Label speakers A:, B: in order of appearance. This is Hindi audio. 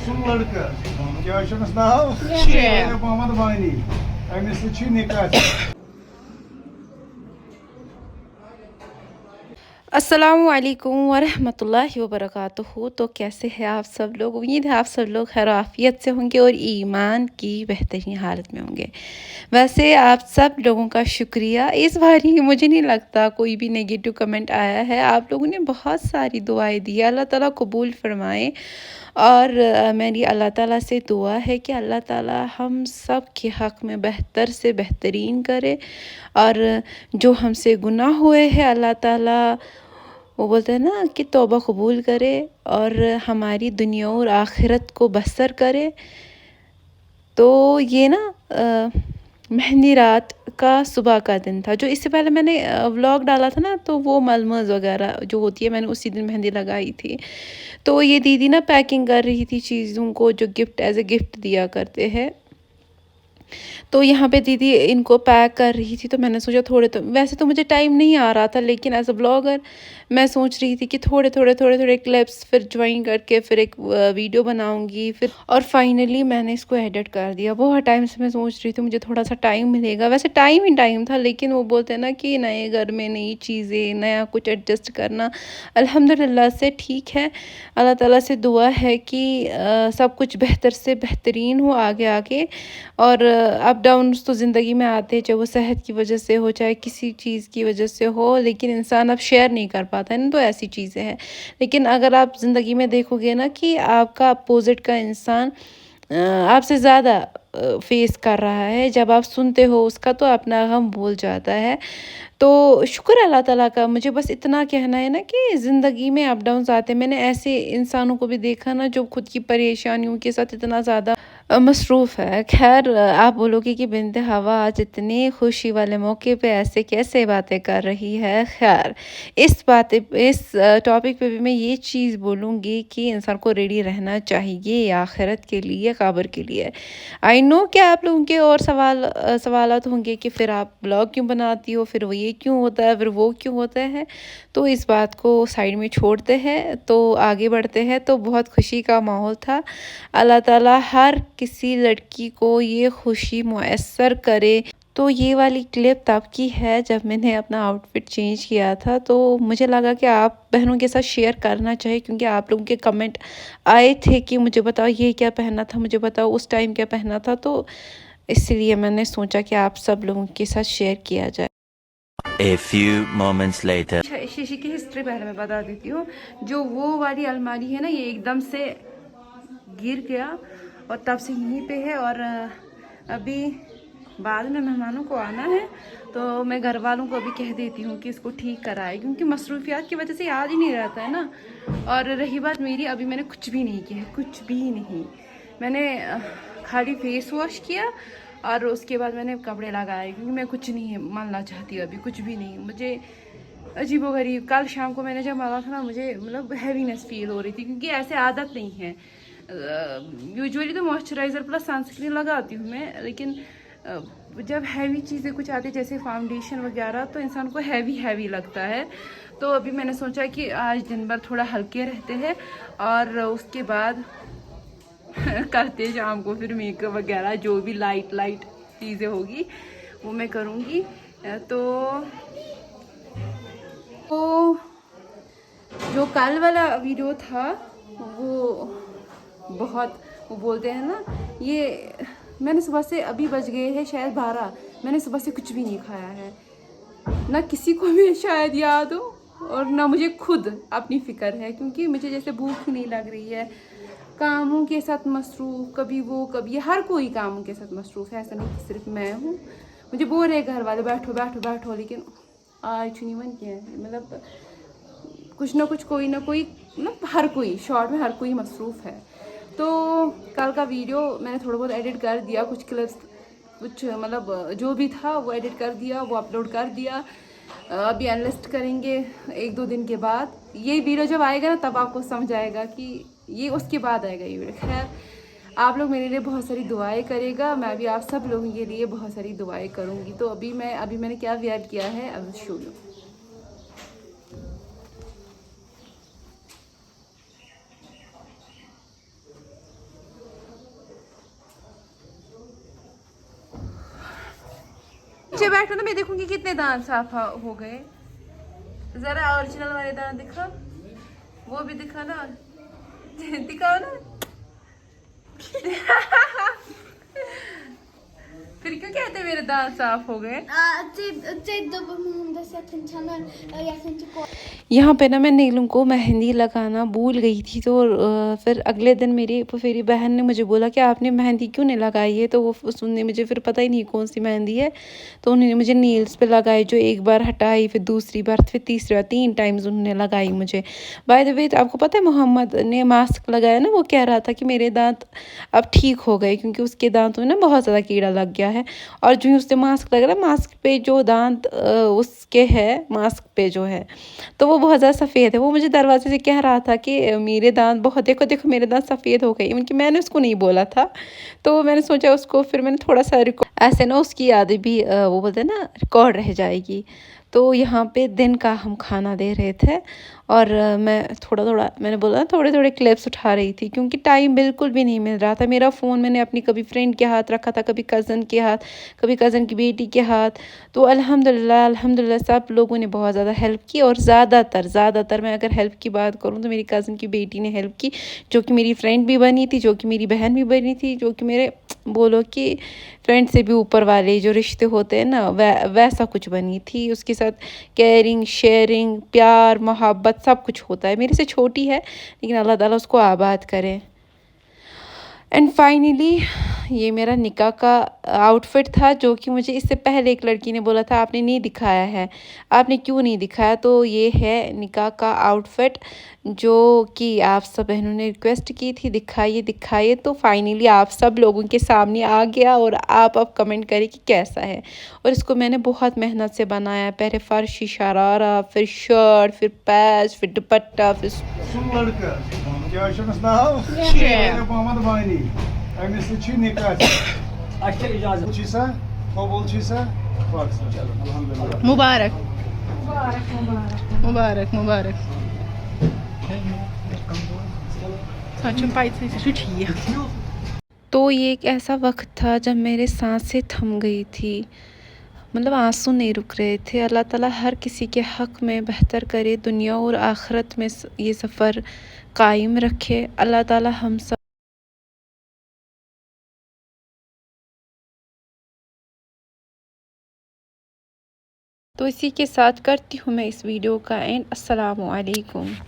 A: सुन लड़का क्या अमस नाव मोहम्मद वानी अमिस निकाह।
B: अस्सलामुअलैकुम वरहमतुल्लाहि वबरकातुहू। तो कैसे हैं आप सब लोग? उम्मीद है आप सब लोग खैर आफियत से होंगे और ईमान की बेहतरीन हालत में होंगे। वैसे आप सब लोगों का शुक्रिया। इस बार ही मुझे नहीं लगता कोई भी नेगेटिव कमेंट आया है। आप लोगों ने बहुत सारी दुआएं दी, अल्लाह ताला कबूल फरमाए। और मेरी अल्लाह ताला से दुआ है कि अल्लाह ताला हम सब के हक़ में बेहतर से बेहतरीन करे। और जो हमसे गुनाह हुए हैं अल्लाह ताला, वो बोलते हैं ना कि तौबा कबूल करे और हमारी दुनिया और आखिरत को बसर करे। तो ये ना मेहंदी रात का सुबह का दिन था। जो इससे पहले मैंने व्लॉग डाला था ना, तो वो मलमज़ वगैरह जो होती है मैंने उसी दिन मेहंदी लगाई थी। तो ये दीदी ना पैकिंग कर रही थी चीज़ों को जो गिफ्ट एज ए गिफ्ट दिया करते हैं। तो यहाँ पे दीदी इनको पैक कर रही थी। तो मैंने सोचा थोड़े, तो वैसे तो मुझे टाइम नहीं आ रहा था, लेकिन एज अ ब्लॉगर मैं सोच रही थी कि थोड़े थोड़े क्लिप्स फिर ज्वाइन करके फिर एक वीडियो बनाऊंगी फिर। और फाइनली मैंने इसको एडिट कर दिया। बहुत टाइम से मैं सोच रही थी मुझे थोड़ा सा टाइम मिलेगा, वैसे टाइम ही टाइम था, लेकिन वो बोलते हैं ना कि नए घर में नई चीज़ें, नया कुछ एडजस्ट करना अल्हम्दुलिल्लाह से ठीक है। अल्लाह ताला से दुआ है कि सब कुछ बेहतर से बेहतरीन हो आगे आगे। और अप डाउन्स तो ज़िंदगी में आते हैं, चाहे वो सेहत की वजह से हो चाहे किसी चीज़ की वजह से हो, लेकिन इंसान अब शेयर नहीं कर पाता है ना, तो ऐसी चीज़ें हैं। लेकिन अगर आप ज़िंदगी में देखोगे ना कि आपका अपोजिट का इंसान आपसे ज़्यादा फेस कर रहा है, जब आप सुनते हो उसका तो अपना गम भूल जाता है। तो शुक्र अल्लाह ताला का। मुझे बस इतना कहना है ना कि ज़िंदगी में अप डाउन्स आते हैं। मैंने ऐसे इंसानों को भी देखा ना जो खुद की परेशानियों के साथ इतना ज़्यादा मसरूफ़ है। खैर आप बोलोगे कि बिन्ते हवा आज इतनी खुशी वाले मौके पे ऐसे कैसे बातें कर रही है। खैर इस टॉपिक पे भी मैं ये चीज़ बोलूँगी कि इंसान को रेडी रहना चाहिए आखिरत के लिए, कब्र के लिए। आई नो कि आप लोगों के और सवालात होंगे कि फिर आप ब्लॉग क्यों बनाती हो, फिर वो ये क्यों होता है, फिर वो क्यों होता है। तो इस बात को साइड में छोड़ते हैं, तो आगे बढ़ते हैं। तो बहुत खुशी का माहौल था। अल्लाह ताला हर किसी लड़की को ये खुशी मुयस्सर करे। तो ये वाली क्लिप तब की है जब मैंने अपना आउटफिट चेंज किया था। तो मुझे लगा कि आप बहनों के साथ शेयर करना चाहिए, क्योंकि आप लोगों के कमेंट आए थे कि मुझे बताओ ये क्या पहना था, मुझे बताओ उस टाइम क्या पहना था। तो इसलिए मैंने सोचा कि आप सब लोगों के साथ शेयर किया जाए।
C: A few moments later.
B: शीशे की हिस्ट्री पहले मैं बता देती हूँ। जो वो वाली अलमारी है ना, ये एकदम से गिर गया और तब से यहीं पे है। और अभी बाद में मेहमानों को आना है, तो मैं घर वालों को अभी कह देती हूँ कि इसको ठीक कराए, क्योंकि मसरूफियात की वजह से याद ही नहीं रहता है ना। और रही बात मेरी, अभी मैंने कुछ भी नहीं किया, कुछ भी नहीं। मैंने खाली फेस वॉश किया और उसके बाद मैंने कपड़े लगाए, क्योंकि मैं कुछ नहीं मानना चाहती अभी, कुछ भी नहीं। मुझे अजीबोगरीब, कल शाम को मैंने जब माना था ना, मुझे मतलब हैवीनेस फील हो रही थी, क्योंकि ऐसे आदत नहीं है। यूजुअली तो मॉइस्चराइज़र प्लस सनस्क्रीन लगाती हूँ मैं, लेकिन जब हैवी चीज़ें कुछ आती जैसे फाउंडेशन वगैरह, तो इंसान को हैवी हैवी लगता है। तो अभी मैंने सोचा कि आज दिन भर थोड़ा हल्के रहते हैं और उसके बाद करते शाम को फिर मेकअप वगैरह जो भी लाइट लाइट चीज़ें होगी वो मैं करूँगी। तो जो कल वाला वीडियो था वो बहुत, वो बोलते हैं ना, ये मैंने सुबह से, अभी बज गए हैं शायद 12, मैंने सुबह से कुछ भी नहीं खाया है, ना किसी को भी शायद याद हो और ना मुझे खुद अपनी फ़िक्र है, क्योंकि मुझे जैसे भूख ही नहीं लग रही है। कामों के साथ मसरूफ़, कभी वो कभी ये, हर कोई कामों के साथ मसरूफ़ है, ऐसा नहीं कि सिर्फ मैं हूँ। मुझे बोल रहे घर वाले बैठो बैठो बैठो, लेकिन आज नहीं मन किया है। मतलब कुछ ना कुछ, कोई ना कोई, मतलब हर कोई, शॉर्ट में हर कोई मसरूफ़ है। तो कल का वीडियो मैंने थोड़ा बहुत एडिट कर दिया, कुछ क्लिप्स, कुछ मतलब जो भी था वो एडिट कर दिया, वो अपलोड कर दिया। अभी अनलिस्ट करेंगे 1-2 दिन के बाद। ये वीडियो जब आएगा ना, तब आपको समझ आएगा कि ये उसके बाद आएगा ये वीडियो। खैर आप लोग मेरे लिए बहुत सारी दुआएं करेगा, मैं भी आप सब लोगों के लिए बहुत सारी दुआएं करूँगी। तो अभी मैंने क्या वेयर किया है, अब शो यू। नीचे बैठो ना, मैं देखूंगी कितने दांत साफ हो गए। जरा ओरिजिनल वाले दांत दिखा, वो भी दिखा ना। दिखाओ ना। फिर क्यों कहते मेरे दांत साफ हो गए? यहाँ पे ना मैं नीलम को मेहंदी लगाना भूल गई थी, तो फिर अगले दिन मेरी फुफेरी बहन ने मुझे बोला कि आपने मेहंदी क्यों नहीं लगाई है। तो वो उसने मुझे फिर पता ही नहीं कौन सी मेहंदी है, तो उन्होंने मुझे नील्स पे लगाई, जो एक बार हटाई, फिर दूसरी बार, फिर तीसरी बार, 3 टाइम्स उन्होंने लगाई मुझे। बाय द वे, आपको पता है मोहम्मद ने मास्क लगाया ना, वो कह रहा था कि मेरे दांत अब ठीक हो गए, क्योंकि उसके दांतों में ना बहुत ज़्यादा कीड़ा लग गया है। और जो ही उसने मास्क लगा ना, मास्क पे जो दांत उसके है, मास्क पे जो है, तो वो बहुत ज़्यादा सफ़ेद है। वो मुझे दरवाजे से कह रहा था कि मेरे दांत बहुत, देखो देखो मेरे दांत सफ़ेद हो गए, क्योंकि मैंने उसको नहीं बोला था। तो मैंने सोचा उसको, फिर मैंने थोड़ा सा ऐसे ना उसकी यादें भी वो बोलते हैं ना, रिकॉर्ड रह जाएगी। तो यहाँ पे दिन का हम खाना दे रहे थे, और मैं थोड़ा मैंने बोला थोड़े थोड़े क्लिप्स उठा रही थी, क्योंकि टाइम बिल्कुल भी नहीं मिल रहा था। मेरा फ़ोन मैंने अपनी कभी फ्रेंड के हाथ रखा था, कभी कज़न के हाथ, कभी कज़न की बेटी के हाथ। तो अल्हम्दुलिल्लाह सब लोगों ने बहुत ज़्यादा हेल्प की, और ज़्यादातर मैं अगर हेल्प की बात करूँ तो मेरी कज़न की बेटी ने हेल्प की, जो कि मेरी फ्रेंड भी बनी थी, जो कि मेरी बहन भी बनी थी, जो कि मेरे बोलो कि फ्रेंड से भी ऊपर वाले जो रिश्ते होते हैं ना, वैसा कुछ बनी थी। उसके साथ केयरिंग, शेयरिंग, प्यार, मोहब्बत सब कुछ होता है। मेरे से छोटी है, लेकिन अल्लाह ताला उसको आबाद करे। एंड फाइनली ये मेरा निकाह का आउटफिट था, जो कि मुझे इससे पहले एक लड़की ने बोला था आपने नहीं दिखाया है, आपने क्यों नहीं दिखाया। तो ये है निकाह का आउटफिट, जो कि आप सब बहनों ने रिक्वेस्ट की थी दिखाइए। तो फाइनली आप सब लोगों के सामने आ गया, और आप अब कमेंट करें कि कैसा है। और इसको मैंने बहुत मेहनत से बनाया, पहले फर्शी, शरारा, फिर शर्ट, फिर पैच, फिर दुपट्टा, फिर
A: क्या नाव मोहम्मद बानी अमिस निकाह
B: मुबारक मुबारक मुबारक। तो ये एक ऐसा वक्त था जब मेरे सांसें थम गई थी, मतलब आंसू नहीं रुक रहे थे। अल्लाह ताला हर किसी के हक़ में बेहतर करे, दुनिया और आखिरत में ये सफ़र कायम रखे। अल्लाह ताला हम सब तो इसी के साथ करती हूँ मैं इस वीडियो का एंड। अस्सलामु अलैकुम।